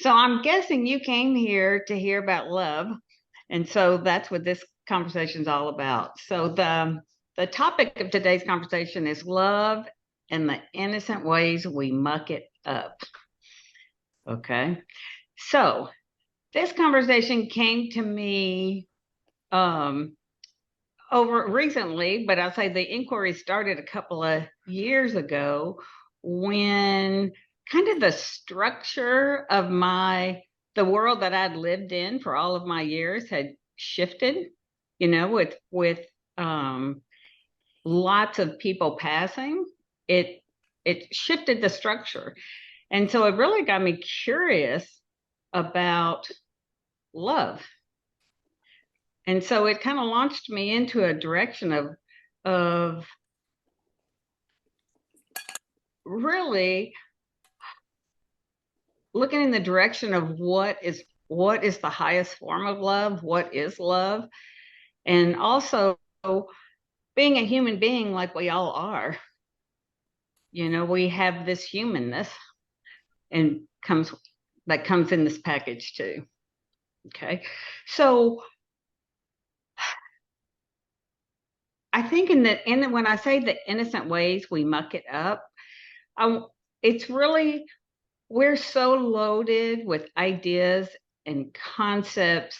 So I'm guessing you came here to hear about love, and so that's what this conversation is all about. So the topic of today's conversation is love and the innocent ways we muck it up. Okay. So this conversation came to me um over recently, but I'll say the inquiry started a couple of years ago when kind of the structure of the world that I'd lived in for all of my years had shifted, with um lots of people passing. It it shifted the structure. And so it really got me curious about love. And so it kind of launched me into a direction of really looking in the direction of what is the highest form of love, what is love, and also being a human being like we all are. We have this humanness and comes in this package too. Okay. So I think when I say the innocent ways we muck it up, I, it's really we're so loaded with ideas and concepts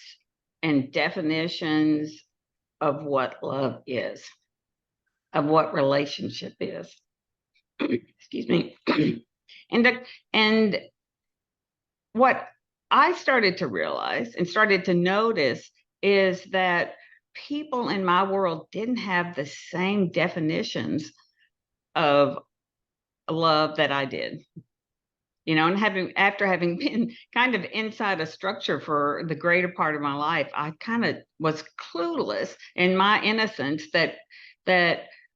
and definitions of what love is, of what relationship is. Excuse me. and and what I started to realize and started to notice is that people in my world didn't have the same definitions of love that I did. And after having been kind of inside a structure for the greater part of my life, I kind of was clueless in my innocence that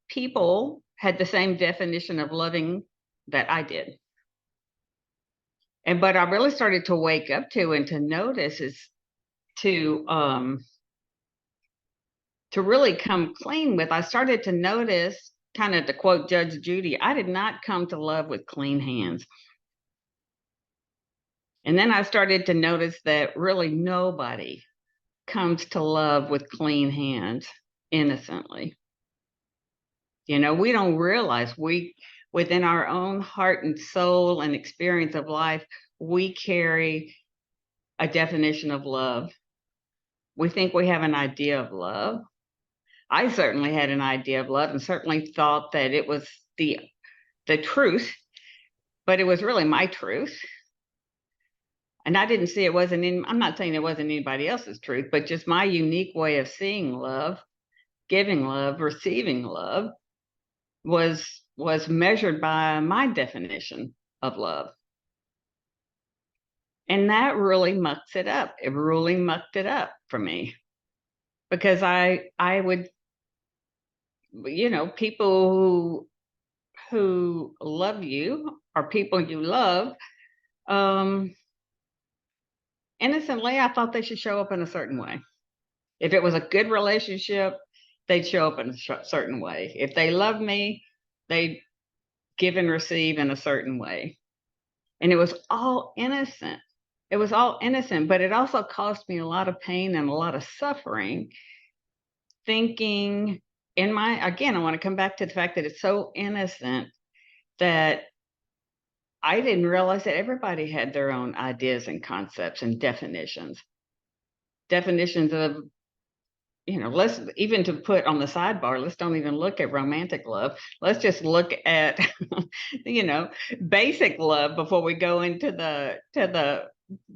people had the same definition of loving that I did. And but I really started to wake up to and to notice is to to really come clean with. I started to notice, kind of to quote Judge Judy, I did not come to love with clean hands. And then I started to notice that really nobody comes to love with clean hands innocently. We don't realize within our own heart and soul and experience of life, we carry a definition of love. We think we have an idea of love. I certainly had an idea of love and certainly thought that it was the truth, but it was really my truth. And I didn't see I'm not saying it wasn't anybody else's truth, but just my unique way of seeing love, giving love, receiving love was measured by my definition of love. And that really mucks it up. It really mucked it up for me because I would, people who love you or people you love, um, innocently, I thought they should show up in a certain way. If it was a good relationship, they'd show up in a certain way. If they loved me, they'd give and receive in a certain way. And it was all innocent. It was all innocent, but it also caused me a lot of pain and a lot of suffering thinking again, I want to come back to the fact that it's so innocent that I didn't realize that everybody had their own ideas and concepts and definitions of, let's even to put on the sidebar, let's don't even look at romantic love. Let's just look at, basic love before we go into the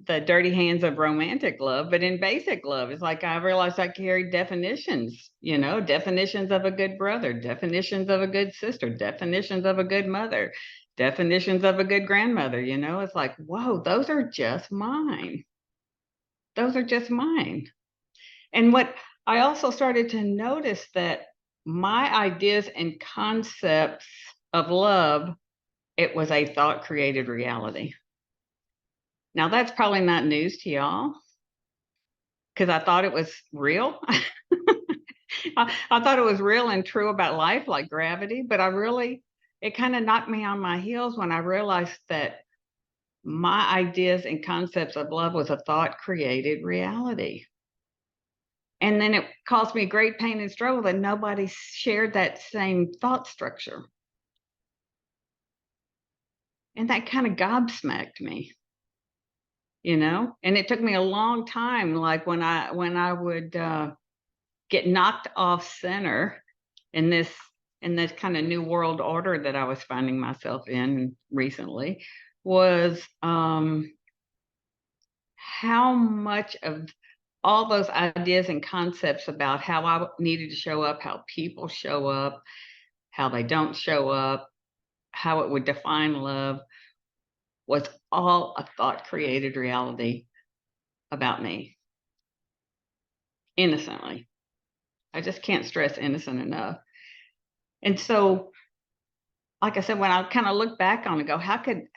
dirty hands of romantic love. But in basic love, it's like I realized I carried definitions, definitions of a good brother, definitions of a good sister, definitions of a good mother, definitions of a good grandmother. It's like, whoa, those are just mine. Those are just mine. And what I also started to notice that my ideas and concepts of love, it was a thought created reality. Now that's probably not news to y'all because I thought it was real. I thought it was real and true about life, like gravity, but it kind of knocked me on my heels when I realized that my ideas and concepts of love was a thought created reality. And then it caused me great pain and struggle that nobody shared that same thought structure. And that kind of gobsmacked me, and it took me a long time, like when I would get knocked off center in this kind of new world order that I was finding myself in recently, was how much of all those ideas and concepts about how I needed to show up, how people show up, how they don't show up, how it would define love, was all a thought created reality about me, innocently. I just can't stress innocent enough. And so, like I said, when I kind of look back on it, go, how could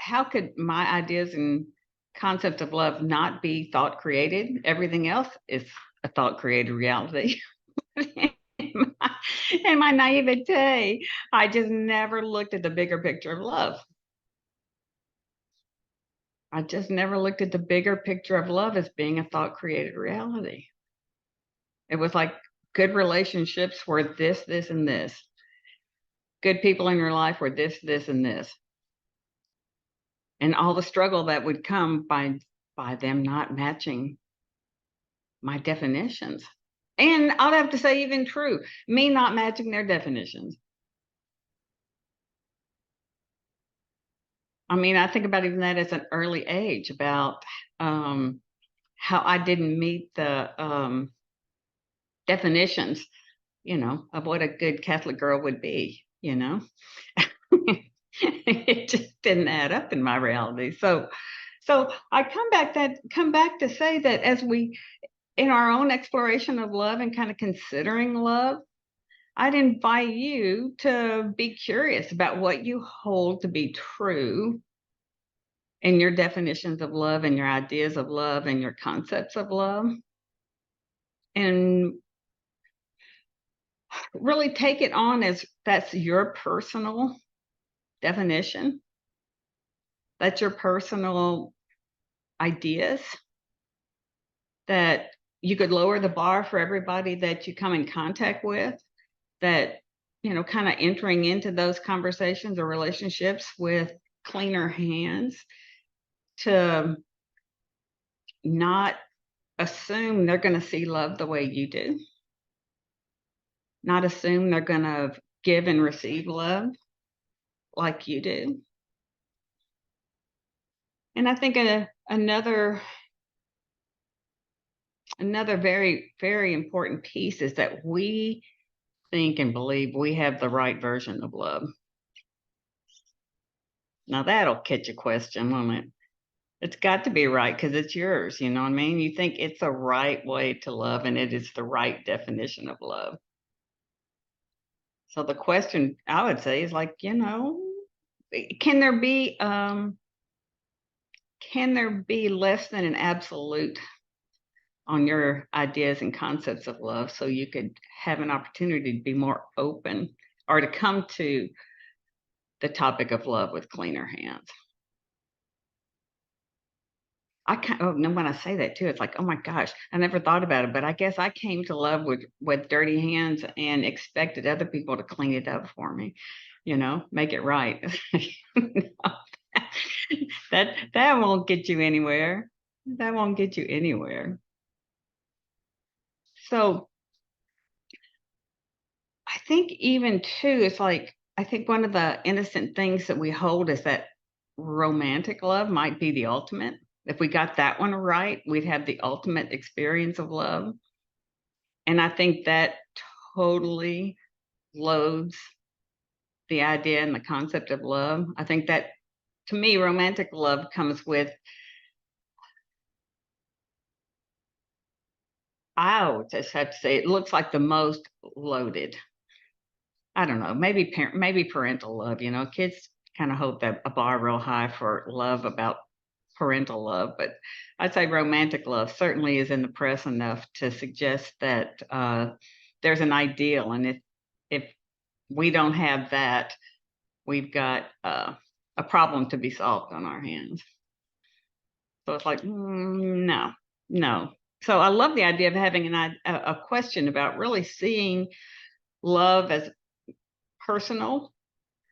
my ideas and concepts of love not be thought created? Everything else is a thought created reality. In my naivete, I just never looked at the bigger picture of love. I just never looked at the bigger picture of love as being a thought created reality. It was like good relationships were this, and this. Good people in your life were this, and this. And all the struggle that would come by them not matching my definitions. And I'll have to say, even true, me not matching their definitions. I mean, I think about even that as an early age, about how I didn't meet the definitions, of what a good Catholic girl would be, It just didn't add up in my reality. So I come back to say that as we, in our own exploration of love and kind of considering love, I'd invite you to be curious about what you hold to be true in your definitions of love and your ideas of love and your concepts of love. And really take it on as that's your personal definition. That's your personal ideas, that you could lower the bar for everybody that you come in contact with, that, kind of entering into those conversations or relationships with cleaner hands, to not assume they're going to see love the way you do, not assume they're going to give and receive love like you do. And I think another very, very important piece is that we think and believe we have the right version of love. Now that'll catch a question, won't it? It's got to be right because it's yours, you know what I mean? You think it's the right way to love and it is the right definition of love. So the question I would say is like, can there be less than an absolute on your ideas and concepts of love, so you could have an opportunity to be more open or to come to the topic of love with cleaner hands? When I say that too, it's like, oh my gosh, I never thought about it, but I guess I came to love with dirty hands and expected other people to clean it up for me, make it right. That won't get you anywhere. That won't get you anywhere. So I think even too, it's like, I think one of the innocent things that we hold is that romantic love might be the ultimate. If we got that one right, we'd have the ultimate experience of love. And I think that totally loads the idea and the concept of love. I think that, to me, romantic love comes with, I would just have to say, it looks like the most loaded. I don't know, maybe parental love. Kids kind of hold that a bar real high for love about parental love, but I'd say romantic love certainly is in the press enough to suggest that there's an ideal, and if we don't have that, we've got a problem to be solved on our hands. So it's like, no, no. So I love the idea of having a question about really seeing love as personal,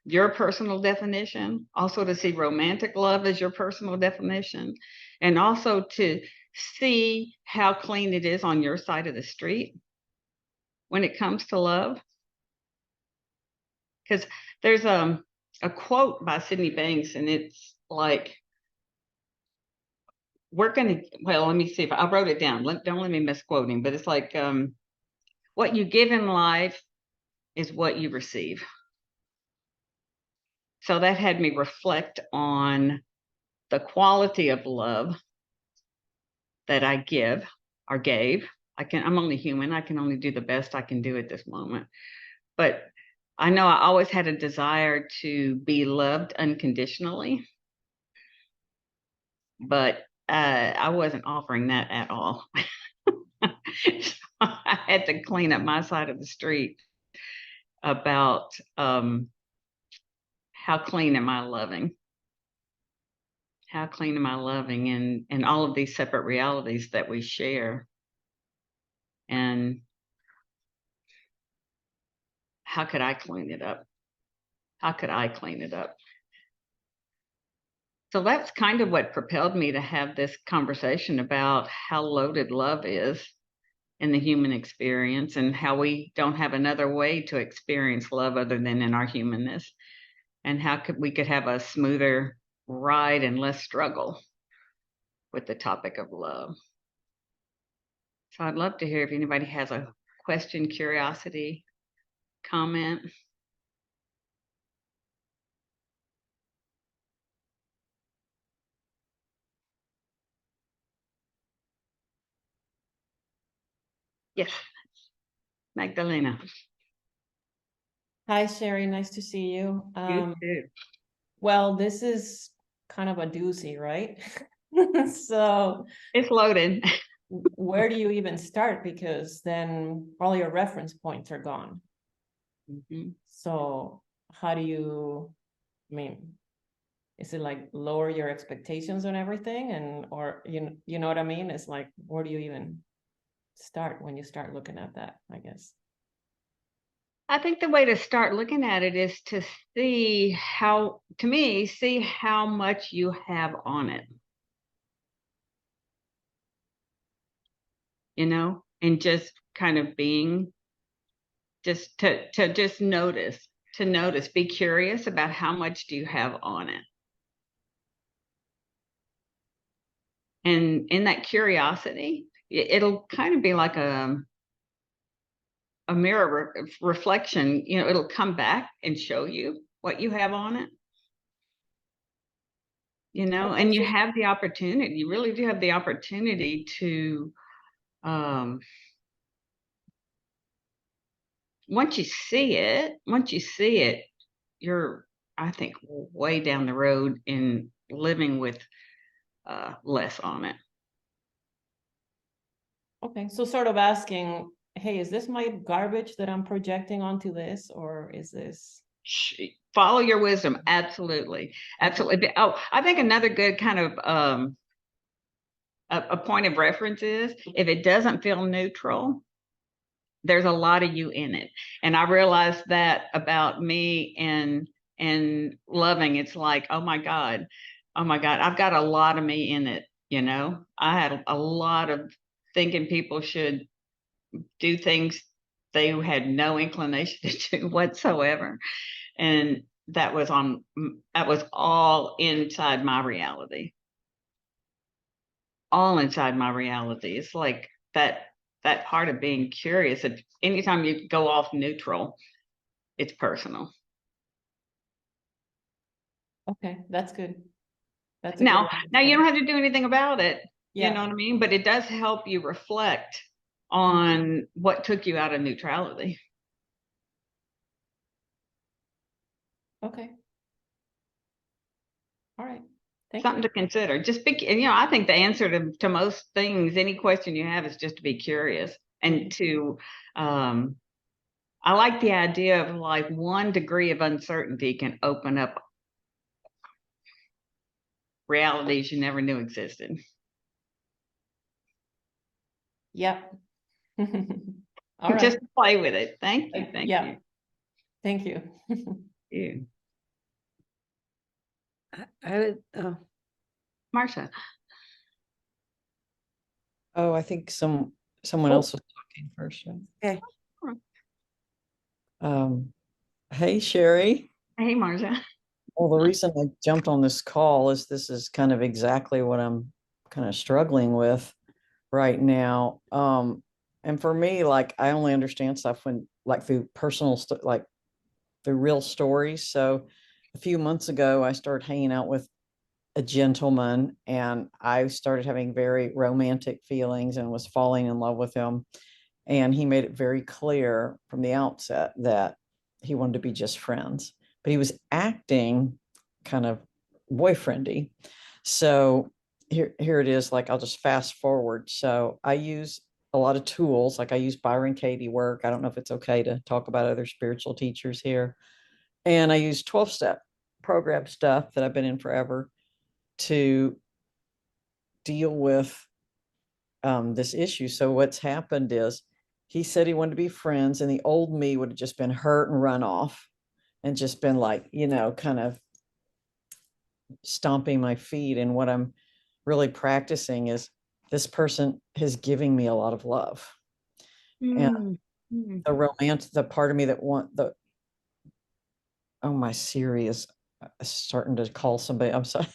your personal definition, also to see romantic love as your personal definition, and also to see how clean it is on your side of the street when it comes to love. Because there's a quote by Sydney Banks, and it's like, we're going to, well, let me see if I wrote it down. Don't let me misquote him, but it's like, what you give in life is what you receive. So that had me reflect on the quality of love that I give or gave. I'm only human. I can only do the best I can do at this moment. But I know I always had a desire to be loved unconditionally, but I wasn't offering that at all. So I had to clean up my side of the street about how clean am I loving? How clean am I loving? And all of these separate realities that we share. And how could I clean it up? How could I clean it up? So that's kind of what propelled me to have this conversation about how loaded love is in the human experience and how we don't have another way to experience love other than in our humanness, and how we could have a smoother ride and less struggle with the topic of love. So I'd love to hear if anybody has a question, curiosity, comment. Yes, Magdalena. Hi, Sherry. Nice to see you. You too. Well, this is kind of a doozy, right? So It's loaded. where do you even start? Because then all your reference points are gone. Mhm. So how do you, I mean, is it like lower your expectations on everything or you know what I mean? It's like, where do you even start when you start looking at that, I guess? I think the way to start looking at it is to see how, to me, see how much you have on it, and just kind of being, just to just notice, be curious about how much do you have on it. And in that curiosity, it'll kind of be like a mirror reflection, it'll come back and show you what you have on it, Okay, and you so have the opportunity, you really do have the opportunity to, um, once you see it, you're, I think, way down the road in living with less on it. okay, so sort of asking, hey, is this my garbage that I'm projecting onto this, or is this Follow your wisdom. Absolutely. okay? Absolutely. Oh, I think another good kind of a point of reference is if it doesn't feel neutral, there's a lot of you in it. And I realized that about me and loving. It's like, oh my God, I've got a lot of me in it. I had a lot of thinking people should do things they had no inclination to do whatsoever. And that was all inside my reality. All inside my reality. It's like that part of being curious. If anytime you go off neutral, it's personal. Okay, that's good. That's a good Now, way to now look you at don't it. have to do anything about it. You Yeah. know what I mean? But it does help you reflect Mhm. on what took you out of neutrality. Okay. All right. Thank Something you. to consider. Just be, and I think the answer to most things, any question you have, is just to be curious and Mhm. to, I like the idea of like 1 degree of uncertainty can open up realities you never knew existed. Yep. All right. Just play with it. Thank you. Thank Yeah. you. Thank you. You. I would, Marsha. Oh, I think someone else was talking first. Right? okay. Hey, Sherry. Hey, Marsha. Well, the reason I jumped on this call is this is kind of exactly what I'm kind of struggling with right now. And for me, like I only understand stuff when like through personal like through real stories. So a few months ago, I started hanging out with a gentleman and I started having very romantic feelings and was falling in love with him. And he made it very clear from the outset that he wanted to be just friends, but he was acting kind of boyfriendy. So here it is. Like I'll just fast forward. So I use a lot of tools. Like I use Byron Katie work. I don't know if it's okay to talk about other spiritual teachers here. And I use 12-step program stuff that I've been in forever to deal with this issue. So what's happened is he said he wanted to be friends, and the old me would have just been hurt and run off and just been like, kind of stomping my feet. And what I'm really practicing is this person is giving me a lot of love. And the romance, the part of me that my Siri is starting to call somebody. I'm sorry.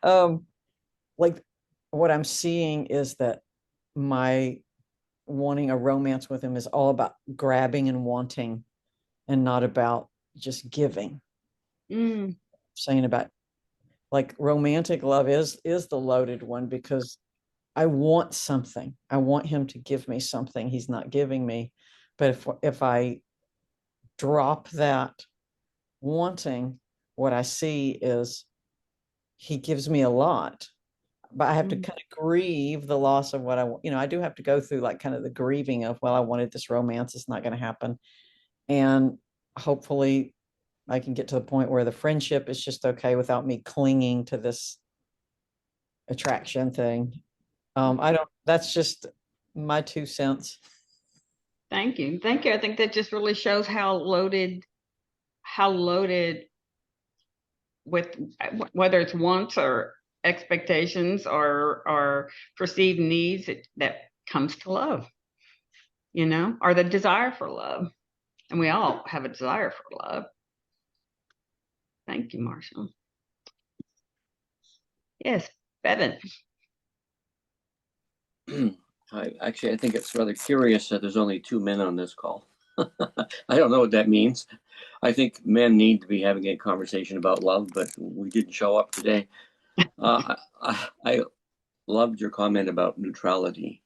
Like what I'm seeing is that my wanting a romance with him is all about grabbing and wanting and not about just giving. Saying about like romantic love is the loaded one because I want something. I want him to give me something he's not giving me. But if I drop that wanting, what I see is he gives me a lot, but I have to kind of grieve the loss of what I do have to go through like kind of the grieving of, well, I wanted this romance. It's not going to happen. And hopefully I can get to the point where the friendship is just okay without me clinging to this attraction thing. That's just my 2 cents. Thank you. Thank you. I think that just really shows how loaded with whether it's wants or expectations or perceived needs that comes to love, or the desire for love. And we all have a desire for love. Thank you, Marshall. Yes, Bevan. I think it's rather curious that there's only 2 men on this call. I don't know what that means. I think men need to be having a conversation about love, but we didn't show up today. I loved your comment about neutrality.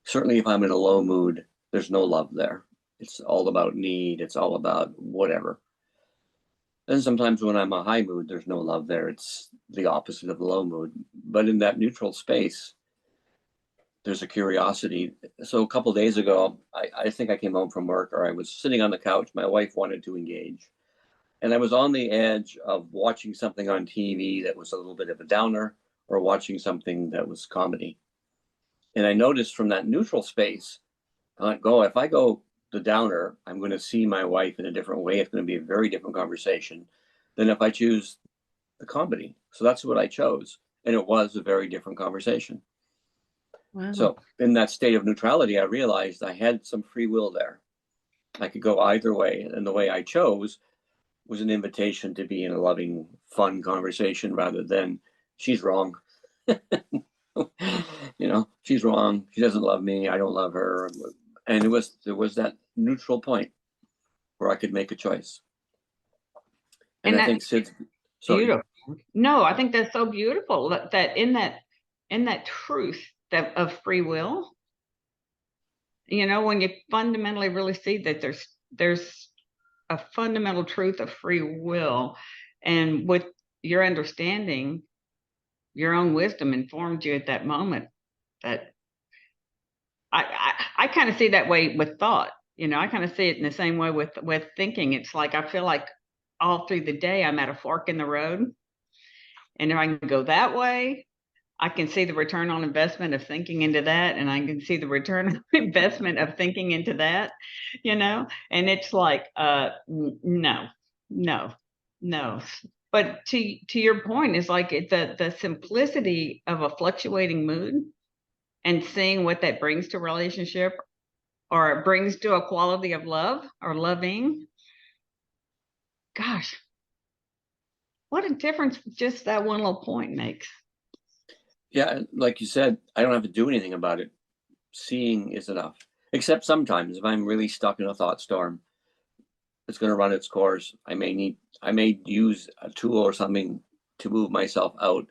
Certainly if I'm in a low mood, there's no love there. It's all about need. It's all about whatever. And sometimes when I'm in a high mood, there's no love there. It's the opposite of the low mood. But in that neutral space, there's a curiosity. So a couple of days ago, I think I came home from work, or I was sitting on the couch. My wife wanted to engage. And I was on the edge of watching something on TV that was a little bit of a downer, or watching something that was comedy. And I noticed from that neutral space, if I go the downer, I'm going to see my wife in a different way. It's going to be a very different conversation than if I choose the comedy. So that's what I chose. And it was a very different conversation. Wow. So in that state of neutrality, I realized I had some free will there. I could go either way. And the way I chose was an invitation to be in a loving, fun conversation rather than she's wrong. She's wrong. She doesn't love me. I don't love her. And there was that neutral point where I could make a choice. And I think Sid's beautiful. No, I think that's so beautiful that in that truth of free will, when you fundamentally really see that there's a fundamental truth of free will, and with your understanding, your own wisdom informed you at that moment. That I kind of see that way with thought. I kind of see it in the same way with thinking. It's like I feel like all through the day I'm at a fork in the road, And if I can go that way, I can see the return on investment of thinking into that, and I can see the return on investment of thinking into that, and it's like, no, no, no. But to your point, is like the simplicity of a fluctuating mood and seeing what that brings to relationship, or it brings to a quality of love or loving. Gosh, what a difference just that one little point makes. Yeah, like you said, I don't have to do anything about it. Seeing is enough. Except sometimes if I'm really stuck in a thought storm, it's going to run its course. I may use a tool or something to move myself out,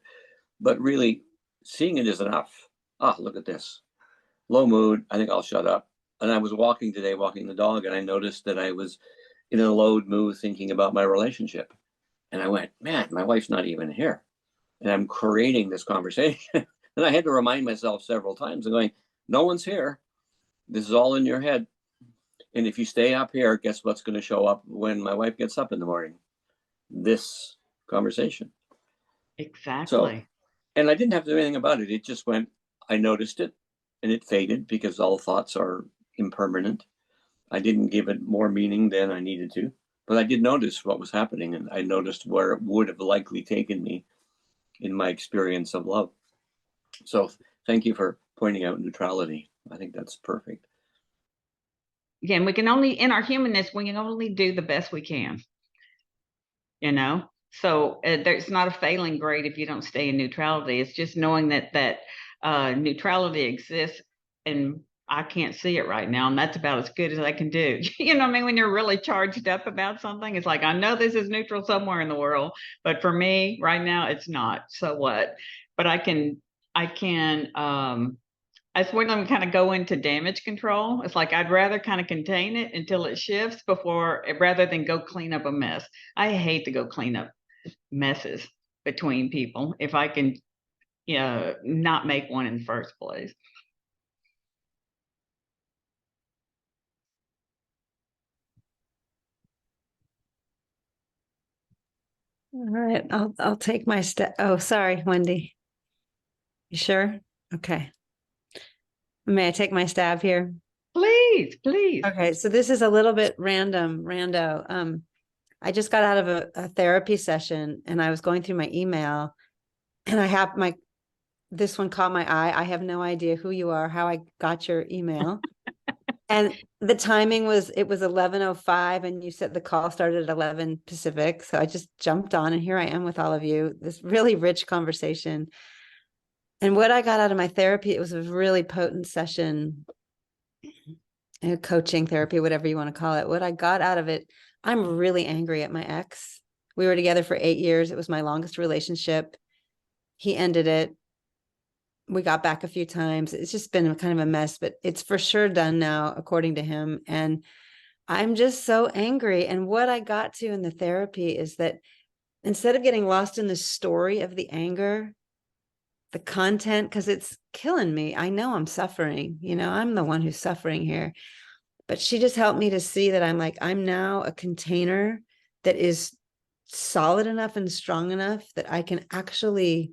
but really seeing it is enough. Look at this. Low mood. I think I'll shut up. And I was walking today, walking the dog, and I noticed that I was in a low mood thinking about my relationship. And I went, man, my wife's not even here. And I'm creating this conversation. And I had to remind myself several times and going, no one's here. This is all in your head. And if you stay up here, guess what's going to show up when my wife gets up in the morning? This conversation. Exactly. So, and I didn't have to do anything about it. It just went, I noticed it and it faded because all thoughts are impermanent. I didn't give it more meaning than I needed to, but I did notice what was happening, and I noticed where it would have likely taken me in my experience of love. So thank you for pointing out neutrality. I think that's perfect. Again, we can only, in our humanness, we can only do the best we can, so there's not a failing grade if you don't stay in neutrality. It's just knowing that neutrality exists, and I can't see it right now, and that's about as good as I can do. You know what I mean? When you're really charged up about something, it's like, I know this is neutral somewhere in the world, but for me right now, it's not. So what? But that's when I'm kind of go into damage control. It's like I'd rather kind of contain it until it shifts rather than go clean up a mess. I hate to go clean up messes between people if I can, not make one in the first place. All right, I'll take my step. Oh, sorry, Wendy. You sure? Okay. May I take my stab here? Please, please. Okay, so this is a little bit rando. I just got out of a therapy session and I was going through my email and this one caught my eye. I have no idea who you are, how I got your email. And the timing was 11:05 and you said the call started at 11 Pacific. So I just jumped on and here I am with all of you, this really rich conversation. And what I got out of my therapy, it was a really potent session, coaching therapy, whatever you want to call it. What I got out of it, I'm really angry at my ex. We were together for 8 years. It was my longest relationship. He ended it. We got back a few times. It's just been kind of a mess, but it's for sure done now, according to him. And I'm just so angry. And what I got to in the therapy is that instead of getting lost in the story of the anger, the content, because it's killing me. I know I'm suffering, I'm the one who's suffering here. But she just helped me to see that I'm now a container that is solid enough and strong enough that I can actually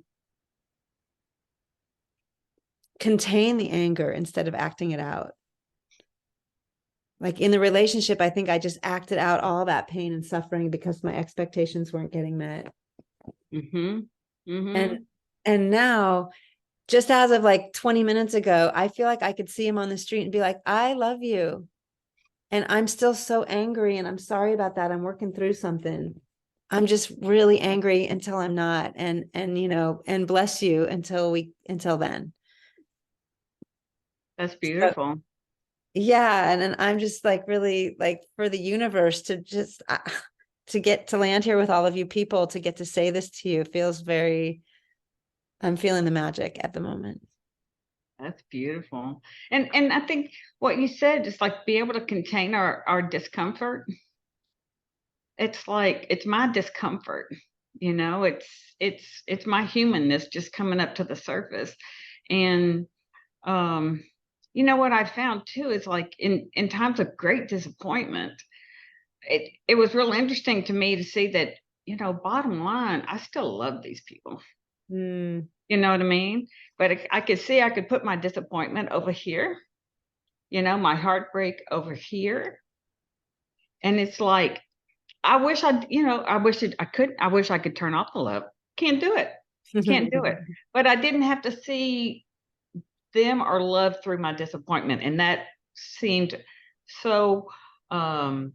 contain the anger instead of acting it out. Like in the relationship, I think I just acted out all that pain and suffering because my expectations weren't getting met. Mm-hmm. Mm-hmm. And now, just as of 20 minutes ago, I feel like I could see him on the street and be like, I love you. And I'm still so angry and I'm sorry about that. I'm working through something. I'm just really angry until I'm not. And bless you until then. That's beautiful. So, yeah. And I'm just really for the universe to just to get to land here with all of you people, to get to say this to you feels I'm feeling the magic at the moment. That's beautiful. And I think what you said, just be able to contain our discomfort. It's it's my discomfort, it's my humanness just coming up to the surface. And what I found too is in times of great disappointment, it was real interesting to me to see that bottom line, I still love these people. Mm. You know what I mean? But I could see I could put my disappointment over here, my heartbreak over here. And it's like, I wish I wish I could turn off the love. Can't do it. Can't do it. But I didn't have to see them or love through my disappointment. And that seemed so, such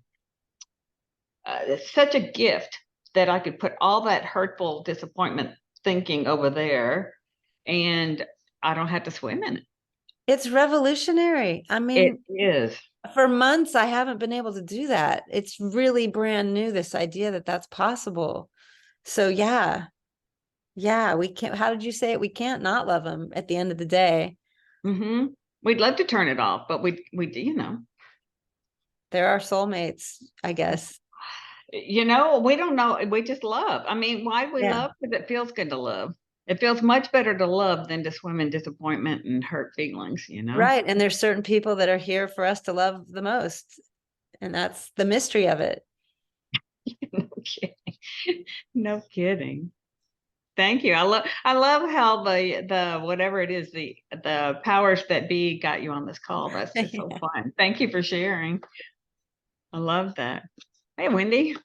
a gift that I could put all that hurtful disappointment thinking over there and I don't have to swim in it. It's revolutionary. I It mean, is. for months, I haven't been able to do that. It's really brand new, this idea that that's possible. So yeah, we can't, how did you say it? We can't not love them at the end of the day. Mm-hmm. We'd love to turn it off, but we They're our soulmates, I guess. we don't know. We just love. I mean, why do we Yeah. love? Because it feels good to love. It feels much better to love than to swim in disappointment and hurt feelings, Right. And there's certain people that are here for us to love the most. And that's the mystery of it. No kidding. No kidding. Thank you. I love how the whatever it is, the powers that be got you on this call. That's just so fun. Thank you for sharing. I love that. Hey, Wendy.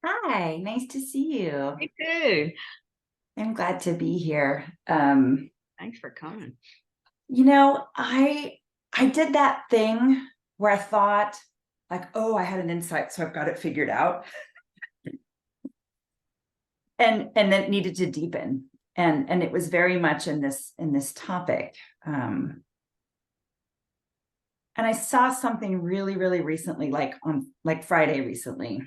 Hi, nice to see you. Me too. I'm glad to be here. Thanks for coming. I did that thing where I thought like, oh, I had an insight, so I've got it figured out. And then it needed to deepen. And it was very much in this topic. And I saw something really, really recently, like on Friday recently.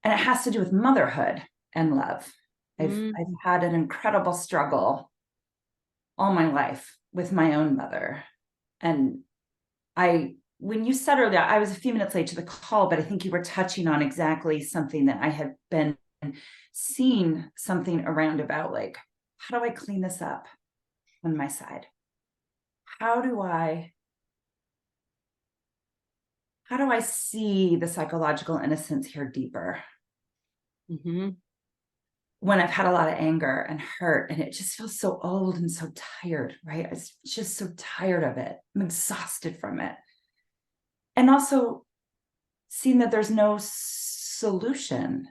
And it has to do with motherhood and love. I've had an incredible struggle all my life with my own mother. And when you said earlier, I was a few minutes late to the call, but I think you were touching on exactly something that I had been seeing something around about, like, how do I clean this up on my side? How do I see the psychological innocence here deeper? Mm-hmm. When I've had a lot of anger and hurt, and it just feels so old and so tired, right? I'm just so tired of it. I'm exhausted from it. And also seeing that there's no solution.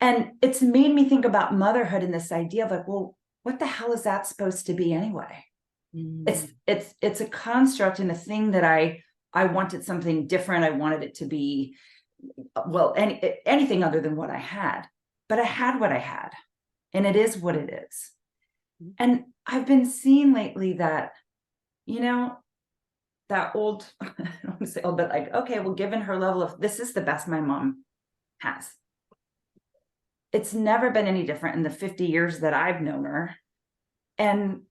And it's made me think about motherhood and this idea of like, well, what the hell is that supposed to be anyway? It's a construct and a thing that I wanted something different. I wanted it to be, well, anything other than what I had, but I had what I had, and it is what it is. And I've been seeing lately that, that old, I don't want to say old, but like, okay, well, given her level of, this is the best my mom has. It's never been any different in the 50 years that I've known her. And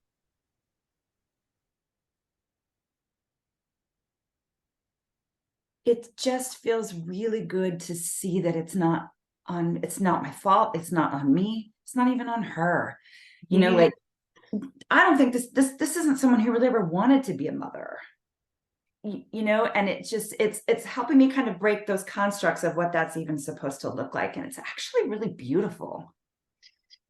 it just feels really good to see that it's not my fault. It's not on me. It's not even on her. Like, I don't think this isn't someone who really ever wanted to be a mother, and it's helping me kind of break those constructs of what that's even supposed to look like. And it's actually really beautiful.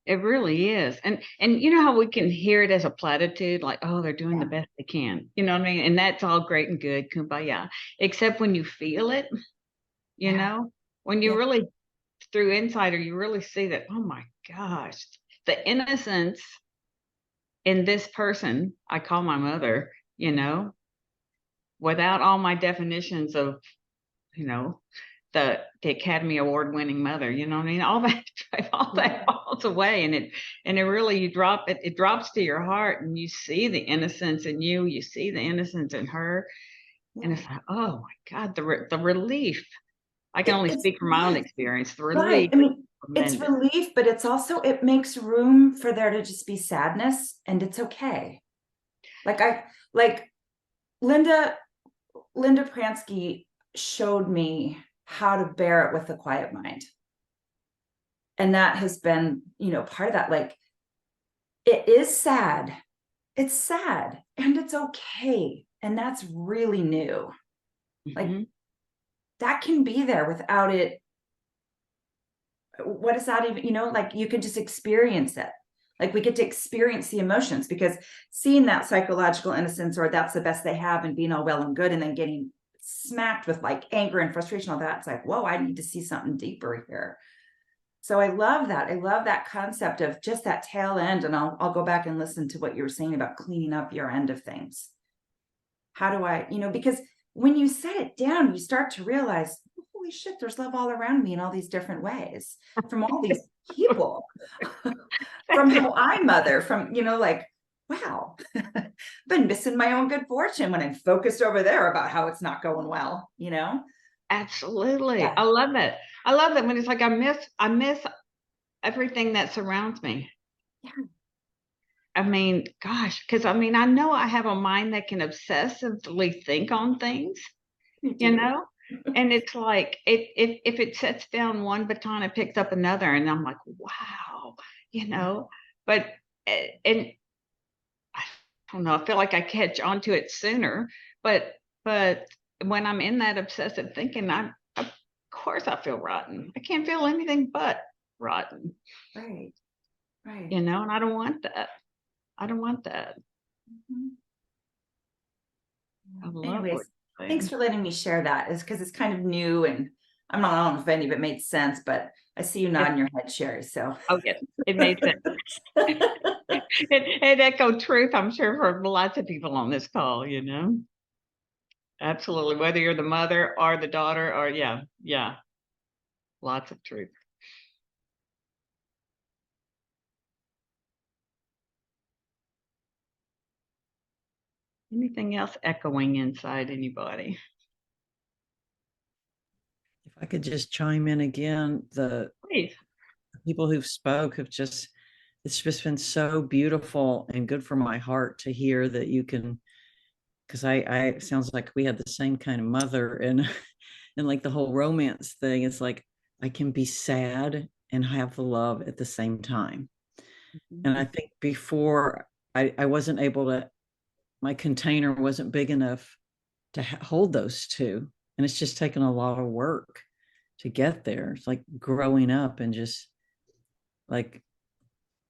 It really is. And you know how we can hear it as a platitude, like, oh, they're doing the best they can. You know what I mean? And that's all great and good, kumbaya. Except when you feel it, when you really, through insider, you really see that, oh my gosh, the innocence in this person I call my mother, without all my definitions of, the Academy Award winning mother, you know what I mean? All that falls away, and it really, it drops to your heart, and you see the innocence in you see the innocence in her, and it's like, oh my God, the relief. I can only speak from my own experience. The relief. Right. I mean, it's relief, but it's also, it makes room for there to just be sadness, and it's okay. Like Linda Pransky showed me how to bear it with a quiet mind. And that has been, part of that. Like, it is sad. It's sad, and it's okay. And that's really new. Like Mhm. that can be there without it. What is that even, you know, like you can just experience it. Like we get to experience the emotions, because seeing that psychological innocence, or that's the best they have, and being all well and good, and then getting smacked with like anger and frustration, all that, it's like, whoa, I need to see something deeper here. So I love that. I love that concept of just that tail end. And I'll go back and listen to what you were saying about cleaning up your end of things. How do I, you know, because when you set it down, you start to realize, holy shit, there's love all around me in all these different ways, from all these people, from how I mother, from, you know, like, wow, been missing my own good fortune when I'm focused over there about how it's not going well, you know? Absolutely. Yeah. I love it. I love that when it's like I miss everything that surrounds me. Yeah. I mean, gosh, because I mean, I know I have a mind that can obsessively think on things, you know? And it's like if it sets down one baton, it picks up another, and I'm like, wow, you know. But and I don't know, I feel like I catch on to it sooner, but when I'm in that obsessive thinking, of course I feel rotten. I can't feel anything but rotten, Right. Right. you know, and I don't want that. I don't want that. Mhm. I love what Anyways, you're thanks saying. for letting me share that. Is because it's kind of new, and I don't know if any of it made sense, but I see you nodding your head, Sherry. So Oh, yes, it made sense. It echoed truth, I'm sure, for lots of people on this call, you know? Absolutely. Whether you're the mother or the daughter, or yeah, lots of truth. Anything else echoing inside anybody? If I could just chime in again, the Please. people who've spoke have just, it's just been so beautiful and good for my heart to hear that you can, because I it sounds like we had the same kind of mother, and and like the whole romance thing, it's like I can be sad and have the love at the same time. And I think before I wasn't able to, my container wasn't big enough to hold those two. And it's just taken a lot of work to get there. It's like growing up and just like,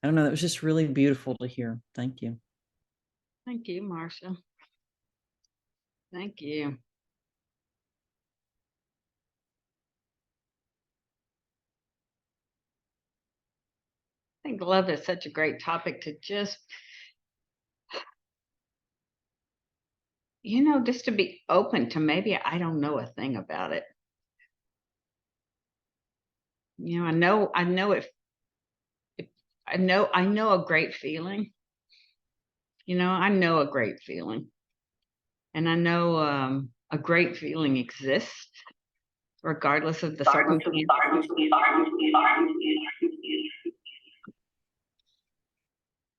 I don't know, that was just really beautiful to hear. Thank you. Thank you, Marcia. Thank you. I think love is such a great topic to just, you know, just to be open to maybe I don't know a thing about it. You know, I know if I know a great feeling. You know, I know a great feeling. And I know a great feeling exists regardless of the circumstance.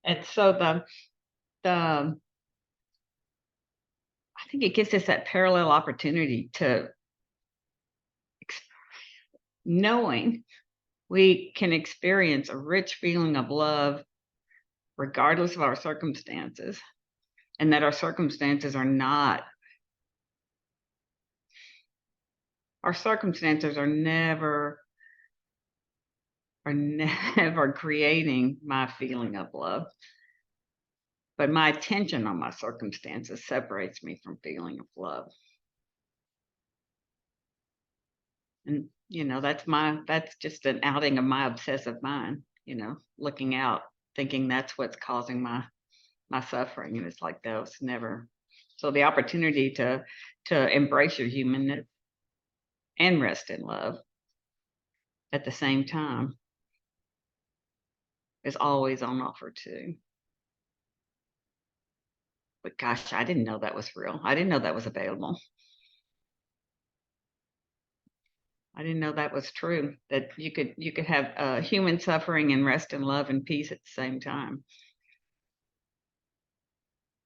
And so the I think it gives us that parallel opportunity to knowing we can experience a rich feeling of love regardless of our circumstances, and that our circumstances are not, our circumstances are never creating my feeling of love, but my attention on my circumstances separates me from feeling of love. And you know, that's just an outing of my obsessive mind, you know, looking out, thinking that's what's causing my suffering. And it's like, that was never. So the opportunity to embrace your humanness and rest in love at the same time is always on offer too. But gosh, I didn't know that was real. I didn't know that was available. I didn't know that was true, that you could have human suffering and rest in love and peace at the same time.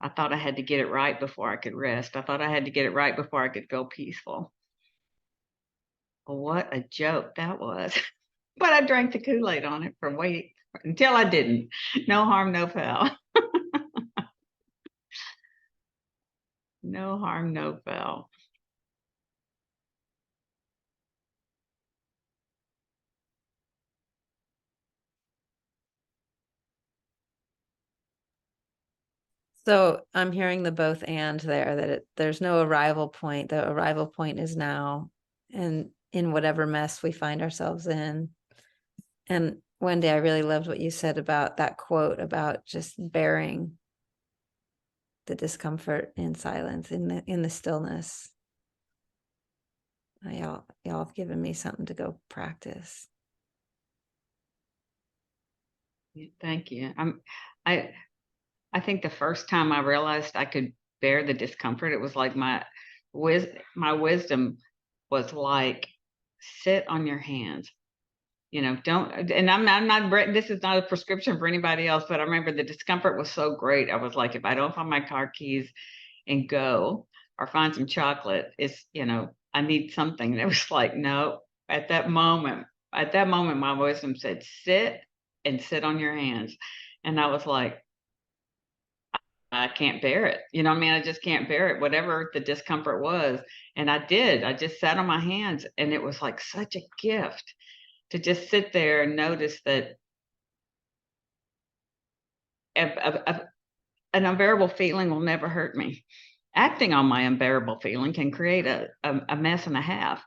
I thought I had to get it right before I could rest. I thought I had to get it right before I could feel peaceful. Well, what a joke that was. But I drank the Kool-Aid on it for wait until I didn't. No harm, no foul. No harm, no foul. So I'm hearing the both and there, that there's no arrival point. The arrival point is now, and in whatever mess we find ourselves in. And Wendy, I really loved what you said about that quote about just bearing the discomfort in silence, in the stillness. Y'all have given me something to go practice. Thank you. I think the first time I realized I could bear the discomfort, it was like my wisdom was like, sit on your hands. Don't, and I'm not, this is not a prescription for anybody else, but I remember the discomfort was so great. I was like, if I don't find my car keys and go, or find some chocolate, I need something. And it was like, no, at that moment, my wisdom said, sit on your hands. And I was like, I can't bear it. You know what I mean? I just can't bear it, whatever the discomfort was. And I did. I just sat on my hands, and it was like such a gift to just sit there and notice that an unbearable feeling will never hurt me. Acting on my unbearable feeling can create a mess and a half,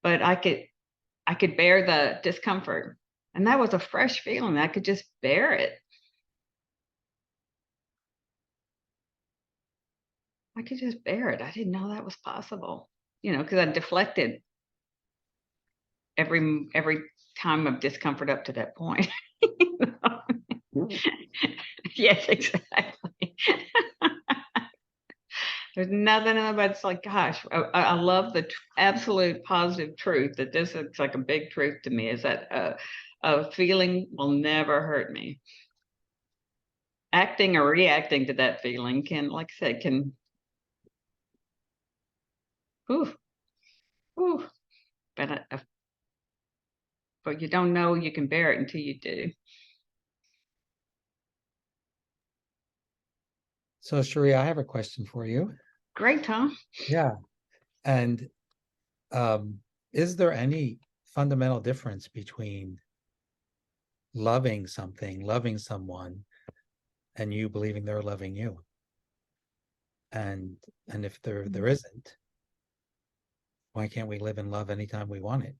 but I could bear the discomfort. And that was a fresh feeling. I could just bear it. I could just bear it. I didn't know that was possible, because I deflected every time of discomfort up to that point. Yes, exactly. There's nothing about it's like, gosh, I love the absolute positive truth that this is like a big truth to me, is that a feeling will never hurt me. Acting or reacting to that feeling can, like I said, whew, whew, but you don't know you can bear it until you do. So, Cherie, I have a question for you. Great, Tom. Yeah. And is there any fundamental difference between loving something, loving someone, and you believing they're loving you? And if there isn't, why can't we live in love anytime we want it?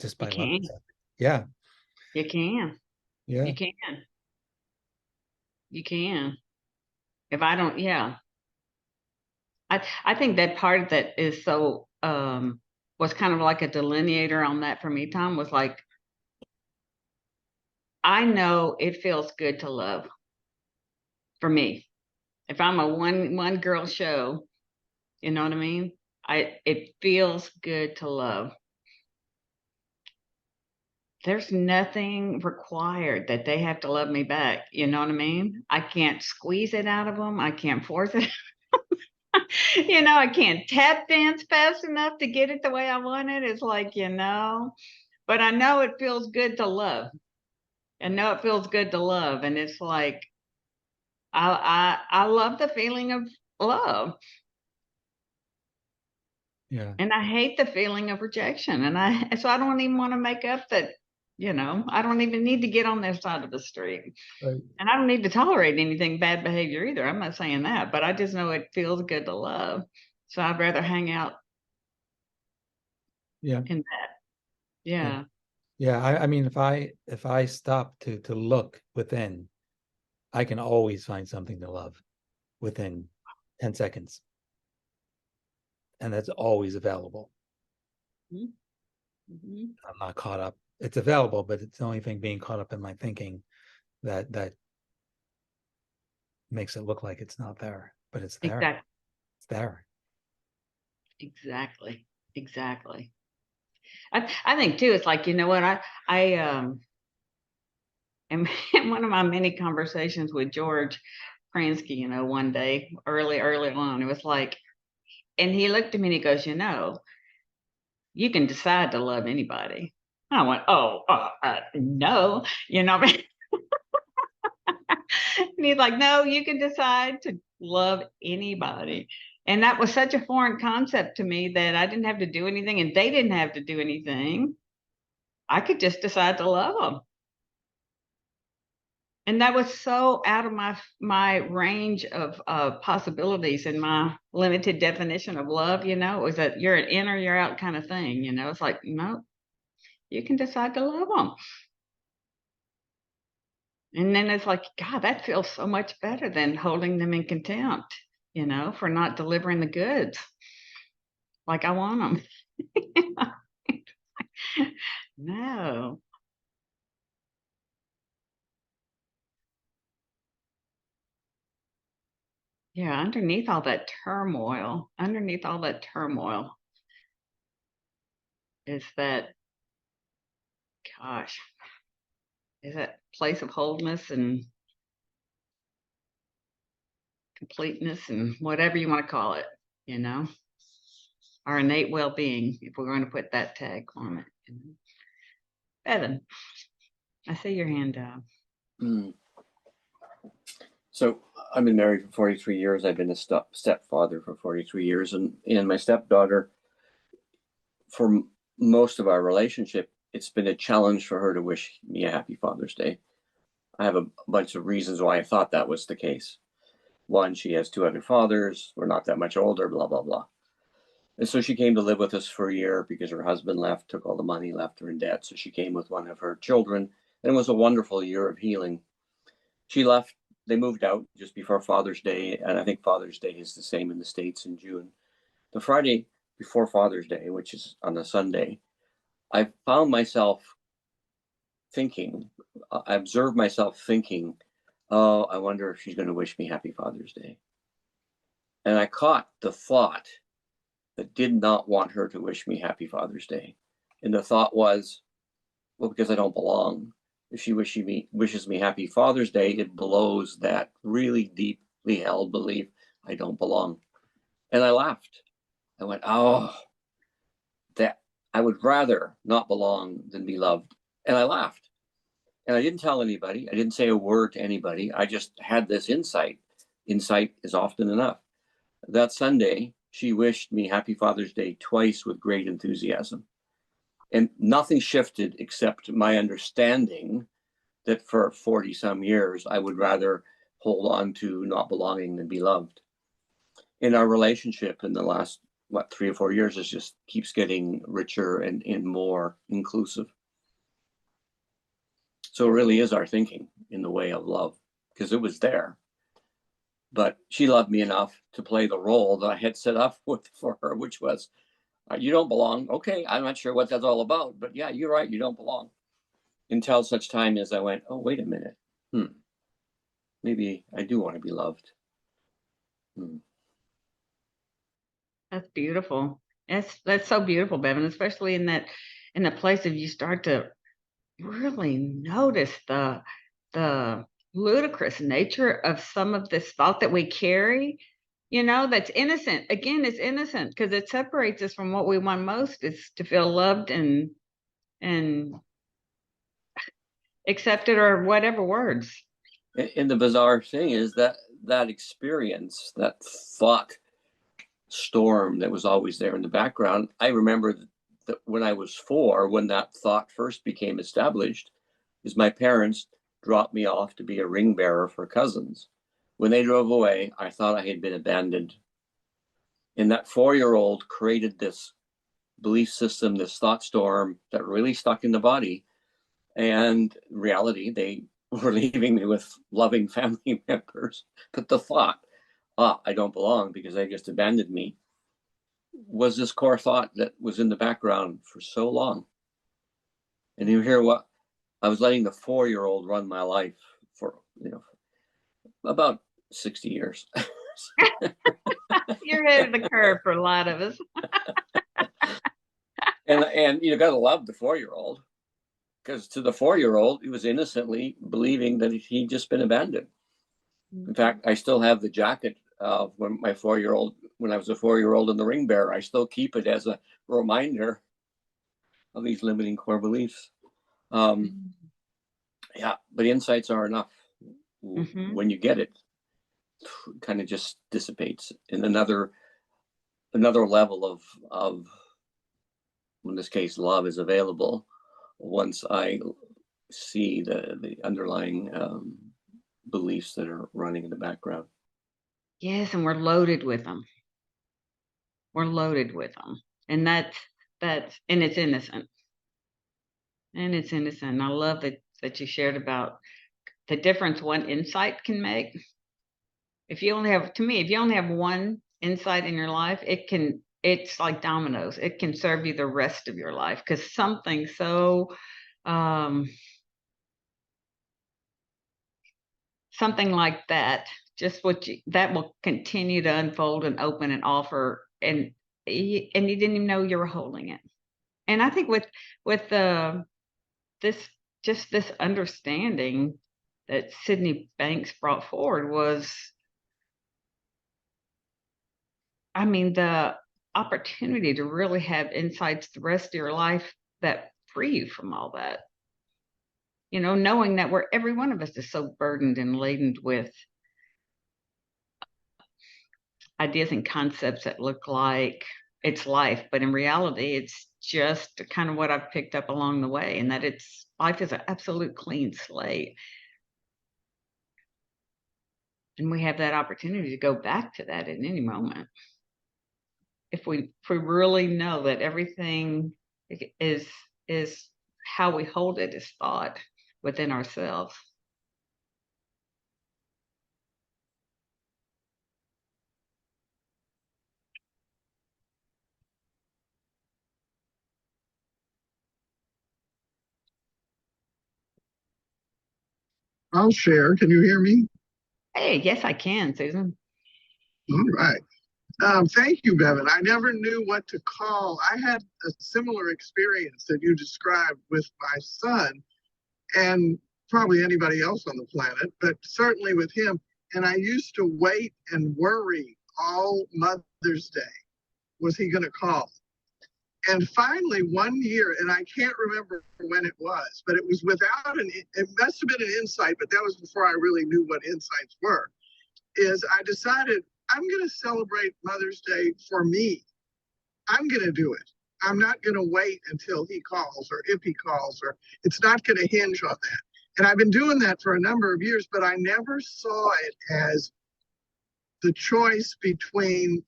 Just by loving something. Yeah. You can. Yeah. You can. You can. If I don't, yeah. I think that part of that is so was kind of like a delineator on that for me, Tom, was like, I know it feels good to love for me. If I'm a one girl show, you know what I mean? It feels good to love. There's nothing required that they have to love me back. You know what I mean? I can't squeeze it out of them. I can't force it. I can't tap dance fast enough to get it the way I want it. It's like, but I know it feels good to love. I know it feels good to love. And it's like, I love the feeling of love. Yeah. And I hate the feeling of rejection. So I don't even want to make up that, I don't even need to get on their side of the street. Right. And I don't need to tolerate anything bad behavior either. I'm not saying that, but I just know it feels good to love. So I'd rather hang out Yeah. in that. Yeah. Yeah. I mean, if I stop to look within, I can always find something to love within 10 seconds. And that's always available. Mm-hmm. I'm not caught up. It's available, but it's the only thing being caught up in my thinking that makes it look like it's not there, but it's there. Exactly. It's there. Exactly. I think too, it's like, you know what, I in one of my many conversations with George Pransky, one day early on, it was like, and he looked at me and he goes, you can decide to love anybody. I went, oh, no, what I mean? And he's like, no, you can decide to love anybody. And that was such a foreign concept to me that I didn't have to do anything and they didn't have to do anything. I could just decide to love them. And that was so out of my range of possibilities and my limited definition of love. It was that you're an in or you're out kind of thing. It's like, no, you can decide to love them. And then it's like, God, that feels so much better than holding them in contempt, for not delivering the goods like I want them. No. Yeah, underneath all that turmoil is that, gosh, is that place of wholeness and completeness and whatever you want to call it, our innate well-being, if we're going to put that tag on it. Evan, I see your hand up. So I've been married for 43 years. I've been a stepfather for 43 years. And my stepdaughter, for most of our relationship, it's been a challenge for her to wish me a happy Father's Day. I have a bunch of reasons why I thought that was the case. One, she has 2 other fathers. We're not that much older, blah, blah, blah. And so she came to live with us for a year because her husband left, took all the money, left her in debt. So she came with one of her children. And it was a wonderful year of healing. She left. They moved out just before Father's Day. And I think Father's Day is the same in the States in June. The Friday before Father's Day, which is on a Sunday, I found myself thinking, I observed myself thinking, oh, I wonder if she's going to wish me happy Father's Day. And I caught the thought that did not want her to wish me happy Father's Day. And the thought was, well, because I don't belong. If she wishes me happy Father's Day, it blows that really deeply held belief I don't belong. And I laughed. I went, oh, that I would rather not belong than be loved. And I laughed. And I didn't tell anybody. I didn't say a word to anybody. I just had this insight. Insight is often enough. That Sunday, she wished me happy Father's Day twice with great enthusiasm. And nothing shifted except my understanding that for 40 some years, I would rather hold on to not belonging than be loved. In our relationship in the last, 3 or 4 years, it just keeps getting richer and more inclusive. So it really is our thinking in the way of love, because it was there. But she loved me enough to play the role that I had set up for her, which was, you don't belong. Okay, I'm not sure what that's all about, but yeah, you're right, you don't belong. Until such time as I went, oh, wait a minute. Maybe I do want to be loved. That's beautiful. That's so beautiful, Bevan, especially in the place of you start to really notice the ludicrous nature of some of this thought that we carry, that's innocent. Again, it's innocent because it separates us from what we want most, is to feel loved and accepted, or whatever words. And the bizarre thing is that experience, that thought storm that was always there in the background. I remember that when I was 4, when that thought first became established, is my parents dropped me off to be a ring bearer for cousins. When they drove away, I thought I had been abandoned. And that 4-year-old created this belief system, this thought storm that really stuck in the body. And in reality, they were leaving me with loving family members. But the thought, I don't belong because they just abandoned me, was this core thought that was in the background for so long. And you hear what I was letting the 4-year-old run my life for, about 60 years. You're ahead of the curve for a lot of us. and you got to love the 4-year-old, because to the 4-year-old, he was innocently believing that he'd just been abandoned. In fact, I still have the jacket of when I was a 4-year-old in the ring bearer. I still keep it as a reminder of these limiting core beliefs. Yeah, but insights are enough. When you get it, kind of just dissipates. And another another level of in this case love is available once I see the underlying beliefs that are running in the background. Yes, and we're loaded with them. We're loaded with them, and that's and it's innocent. And it's innocent. I love that you shared about the difference one insight can make. If you only have, to me, if you only have one insight in your life, it's like dominoes. It can serve you the rest of your life, because something so something like that, just that will continue to unfold and open and offer, and you didn't even know you were holding it. And I think with this just this understanding that Sydney Banks brought forward was, I mean, the opportunity to really have insights the rest of your life that free you from all that. You know, knowing that every one of us is so burdened and laden with ideas and concepts that look like it's life, but in reality, it's just kind of what I've picked up along the way, and that life is an absolute clean slate. And we have that opportunity to go back to that at any moment. If we really know that everything is how we hold it is thought within ourselves. I'll share. Can you hear me? Hey, yes, I can, Susan. All right. Thank you, Bevan. I never knew what to call. I had a similar experience that you described with my son, and probably anybody else on the planet, but certainly with him. And I used to wait and worry all Mother's Day. Was he going to call? And finally, one year, and I can't remember when it was, but it was without it must have been an insight, but that was before I really knew what insights were, is I decided I'm going to celebrate Mother's Day for me. I'm going to do it. I'm not going to wait until he calls, or if he calls, or it's not going to hinge on that. And I've been doing that for a number of years, but I never saw it as the choice between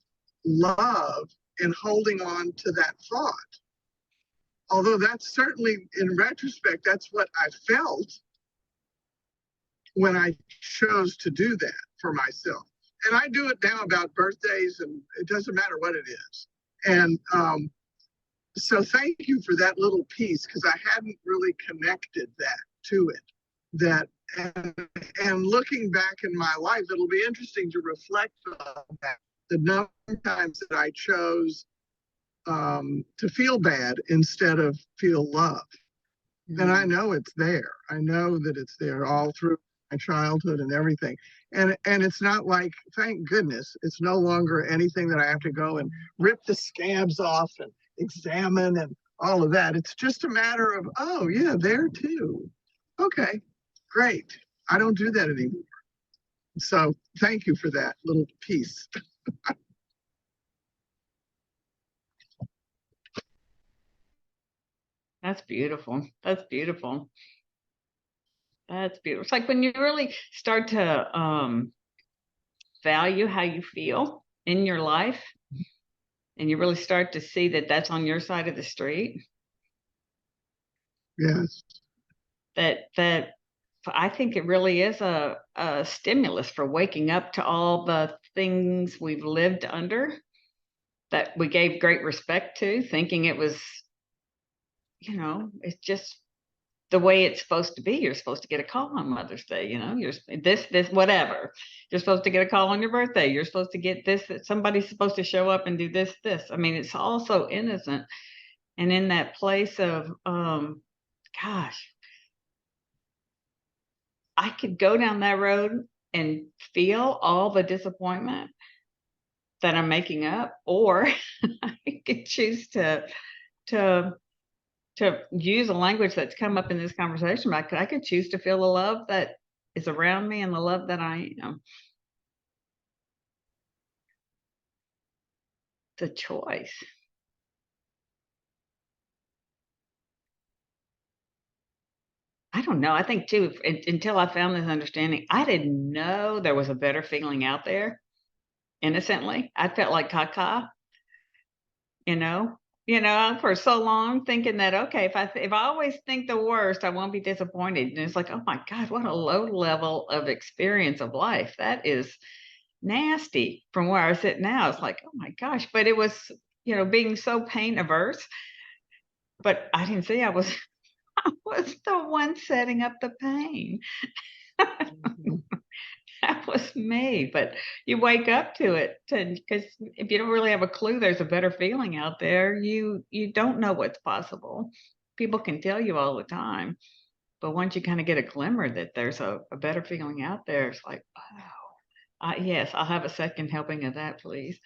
love and holding on to that thought. Although that's certainly, in retrospect, that's what I felt when I chose to do that for myself. And I do it now about birthdays, and it doesn't matter what it is. And so thank you for that little piece, because I hadn't really connected that to it. That and looking back in my life, it'll be interesting to reflect on that. The number of times that I chose to feel bad instead of feel love. And I know it's there. I know that it's there all through my childhood and everything. And it's not like, thank goodness, it's no longer anything that I have to go and rip the scabs off and examine and all of that. It's just a matter of, oh yeah, there too. Okay, great. I don't do that anymore. So thank you for that little piece. That's beautiful. That's beautiful. That's beautiful. It's like when you really start to value how you feel in your life, and you really start to see that that's on your side of the street. Yes. That I think it really is a stimulus for waking up to all the things we've lived under that we gave great respect to, thinking it was, it's just the way it's supposed to be. You're supposed to get a call on Mother's Day, you're this, whatever. You're supposed to get a call on your birthday. You're supposed to get this, that somebody's supposed to show up and do this. I mean, it's all so innocent. And in that place of, gosh, I could go down that road and feel all the disappointment that I'm making up, or I could choose to use a language that's come up in this conversation. I could choose to feel the love that is around me and the love that I am. the choice. I don't know. I think too, until I found this understanding, I didn't know there was a better feeling out there. Innocently, I felt like caca, you know, for so long thinking that, okay, if I always think the worst, I won't be disappointed. And it's like, oh my God, what a low level of experience of life. That is nasty from where I sit now. It's like, oh my gosh, but it was, being so pain averse, but I didn't see I was, I was the one setting up the pain. Mhm. That was me, but you wake up to it because if you don't really have a clue there's a better feeling out there, you don't know what's possible. People can tell you all the time, but once you kind of get a glimmer that there's a better feeling out there, it's like, wow, yes, I'll have a second helping of that, please.